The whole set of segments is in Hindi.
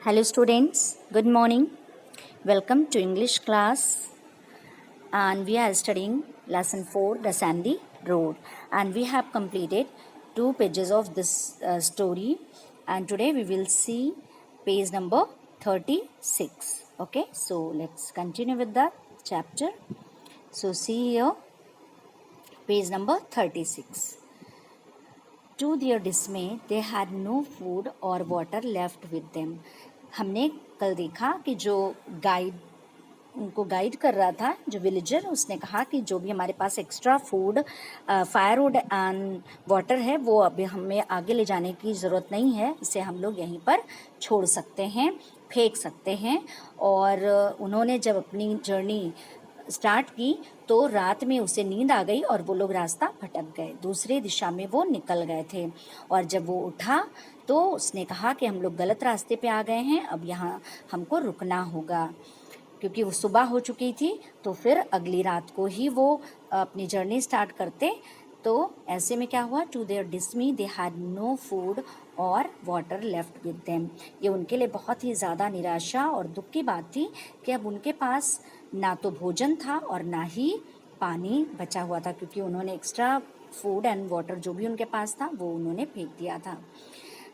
Hello students, good morning. Welcome to English class and we are studying lesson 4 The Sandy Road and we have completed 2 pages of this story and today we will see page number 36. Okay, so let's continue with the chapter. So see here page number 36. To their dismay, they had no food or water left with them. हमने कल देखा कि जो उनको गाइड कर रहा था, जो विलेजर, उसने कहा कि जो भी हमारे पास extra food, firewood and water है वो अभी हमें आगे ले जाने की ज़रूरत नहीं है, इसे हम लोग यहीं पर छोड़ सकते हैं, फेंक सकते हैं। और उन्होंने जब अपनी जर्नी स्टार्ट की तो रात में उसे नींद आ गई और वो लोग रास्ता भटक गए, दूसरे दिशा में वो निकल गए थे। और जब वो उठा तो उसने कहा कि हम लोग गलत रास्ते पे आ गए हैं, अब यहाँ हमको रुकना होगा, क्योंकि वो सुबह हो चुकी थी। तो फिर अगली रात को ही वो अपनी जर्नी स्टार्ट करते। तो ऐसे में क्या हुआ, to their dismay they had no food और वाटर लेफ्ट विद देम। ये उनके लिए बहुत ही ज़्यादा निराशा और दुख की बात थी कि अब उनके पास ना तो भोजन था और ना ही पानी बचा हुआ था, क्योंकि उन्होंने एक्स्ट्रा फूड एंड वाटर जो भी उनके पास था वो उन्होंने फेंक दिया था।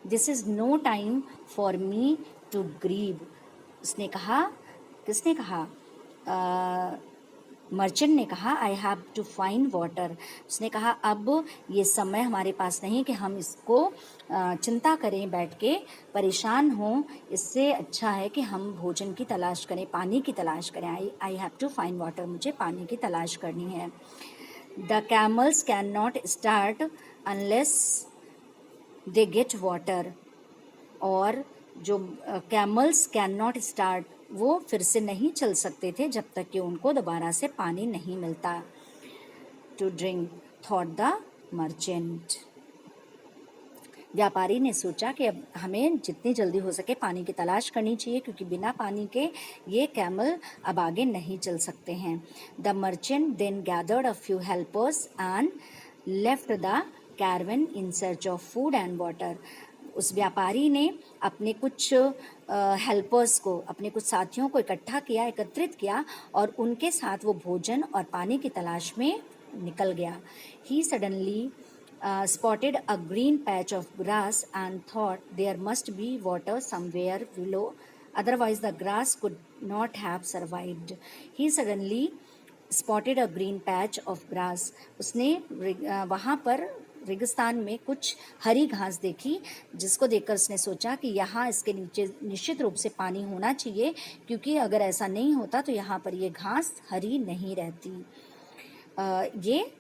This is no time for me to grieve. उसने कहा, किसने कहा, मर्चेंट ने कहा, I have to find water. उसने कहा अब ये समय हमारे पास नहीं कि हम इसको चिंता करें, बैठ के परेशान हों। इससे अच्छा है कि हम भोजन की तलाश करें, पानी की तलाश करें। I have to find water, मुझे पानी की तलाश करनी है। The camels can not start unless they get water. और जो कैमल्स कैन नॉट स्टार्ट, वो फिर से नहीं चल सकते थे जब तक कि उनको दोबारा से पानी नहीं मिलता। To drink thought the merchant. व्यापारी ने सोचा कि अब हमें जितनी जल्दी हो सके पानी की तलाश करनी चाहिए, क्योंकि बिना पानी के ये कैमल अब आगे नहीं चल सकते हैं। The merchant then gathered a few helpers and left the caravan in search of food and water. उस व्यापारी ने अपने कुछ हेल्पर्स को, अपने कुछ साथियों को इकट्ठा किया, एकत्रित किया और उनके साथ वो भोजन और पानी की तलाश में निकल गया। He suddenly spotted a green patch of grass and thought there must be water somewhere below, otherwise the grass could not have survived. He suddenly spotted a green patch of grass. उसने वहाँ पर रेगिस्तान में कुछ हरी घास देखी, जिसको देखकर उसने सोचा कि यहाँ इसके नीचे निश्चित रूप से पानी होना चाहिए, क्योंकि अगर ऐसा नहीं होता तो यहाँ पर ये घास हरी नहीं रहती, ये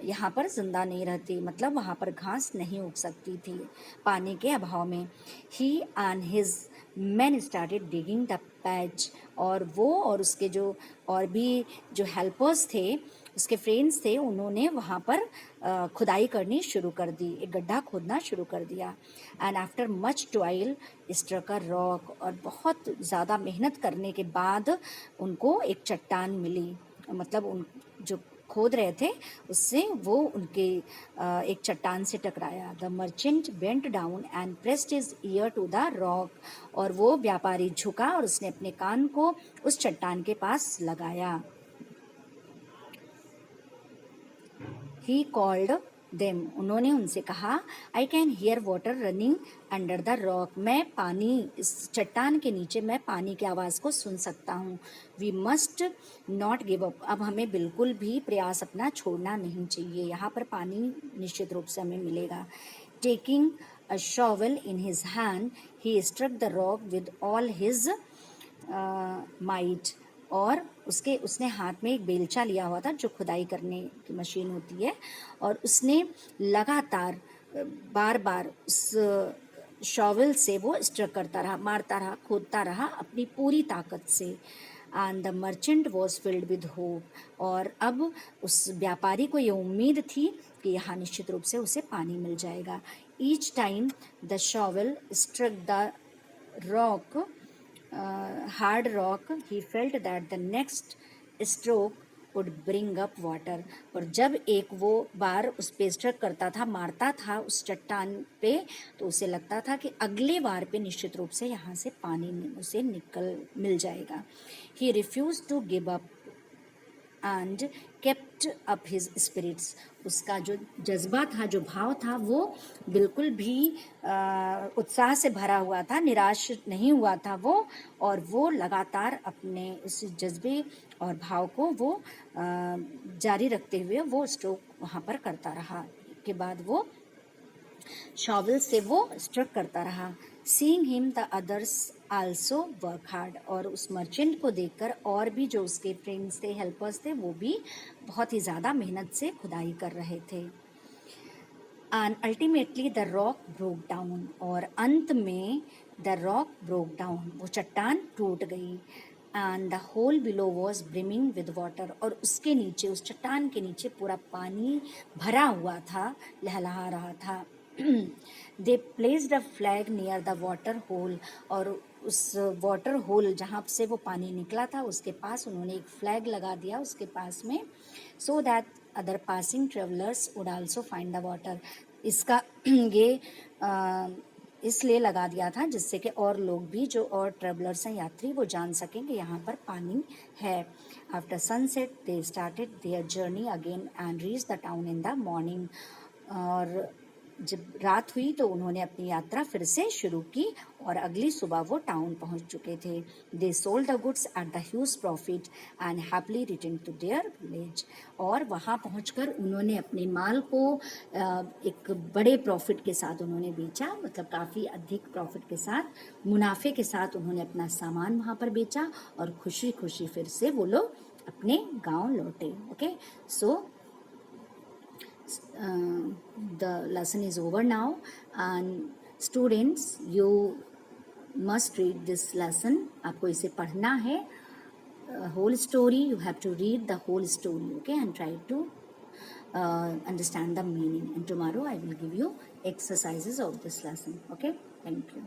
यहाँ पर जिंदा नहीं रहती, मतलब वहाँ पर घास नहीं उग सकती थी पानी के अभाव में। He and his man started digging the patch. और वो और उसके जो और भी जो हेल्पर्स थे, उसके फ्रेंड्स थे, उन्होंने वहाँ पर खुदाई करनी शुरू कर दी, एक गड्ढा खोदना शुरू कर दिया। And after much toil struck a rock. और बहुत ज़्यादा मेहनत करने के बाद उनको एक चट्टान मिली, मतलब उन जो खोद रहे थे उससे वो उनके एक चट्टान से टकराया। The merchant bent down and pressed his ear to the rock. और वो व्यापारी झुका और उसने अपने कान को उस चट्टान के पास लगाया। He called them. उन्होंने उनसे कहा, I can hear water running under the rock. मैं पानी, इस चट्टान के नीचे मैं पानी की आवाज़ को सुन सकता हूँ। We must not give up. अब हमें बिल्कुल भी प्रयास अपना छोड़ना नहीं चाहिए, यहाँ पर पानी निश्चित रूप से हमें मिलेगा। Taking a shovel in his hand he struck the rock with all his might. और उसने हाथ में एक बेलचा लिया हुआ था, जो खुदाई करने की मशीन होती है, और उसने लगातार बार बार उस शॉवल से वो स्ट्रक करता रहा, मारता रहा, खोदता रहा अपनी पूरी ताकत से। And the merchant was filled with hope. और अब उस व्यापारी को ये उम्मीद थी कि यहाँ निश्चित रूप से उसे पानी मिल जाएगा। Each time the shovel struck the rock, hard rock, he felt that the next stroke would bring up water. और जब एक वो बार उस पे स्ट्रक करता था, मारता था उस चट्टान पे, तो उसे लगता था कि अगले बार पे निश्चित रूप से यहाँ से पानी उसे मिल जाएगा. He refused to give up and kept up his spirits. उसका जो जज्बा था, जो भाव था, वो बिल्कुल भी उत्साह से भरा हुआ था, निराश नहीं हुआ था वो, और वो लगातार अपने उस जज्बे और भाव को वो जारी रखते हुए वो स्ट्रोक वहाँ पर करता रहा. के बाद वो शॉवल से वो स्ट्रक करता रहा. Seeing him the others also work hard. और उस मर्चेंट को देखकर और भी जो उसके फ्रेंड्स थे, हेल्पर्स थे, वो भी बहुत ही ज़्यादा मेहनत से खुदाई कर रहे थे. And ultimately the rock broke down. और अंत में द रॉक ब्रोक डाउन, वो चट्टान टूट गई. And the hole below was brimming with water. और उसके नीचे, उस चट्टान के नीचे पूरा पानी भरा हुआ था, लहलहा रहा था. They placed a flag near the water hole. और उस वाटर होल जहाँ से वो पानी निकला था उसके पास उन्होंने एक फ्लैग लगा दिया उसके पास में, so that other passing travellers would also find the water. इसका ये इसलिए लगा दिया था जिससे कि और लोग भी, जो और ट्रेवलर्स हैं, यात्री, वो जान सकें कि यहाँ पर पानी है. After sunset they started their journey again and reach the town in the morning. और जब रात हुई तो उन्होंने अपनी यात्रा फिर से शुरू की और अगली सुबह वो टाउन पहुंच चुके थे. They sold the goods at the huge profit and happily return to their village. और वहाँ पहुंचकर उन्होंने अपने माल को एक बड़े प्रॉफिट के साथ उन्होंने बेचा, मतलब काफ़ी अधिक प्रॉफिट के साथ, मुनाफे के साथ उन्होंने अपना सामान वहाँ पर बेचा और खुशी खुशी फिर से वो लोग अपने गाँव लौटे. Okay, so the lesson is over now, and students, you must read this lesson. आपको इसे पढ़ना है. Whole story, you have to read the whole story, okay, and try to understand the meaning. And tomorrow I will give you exercises of this lesson. Okay, thank you.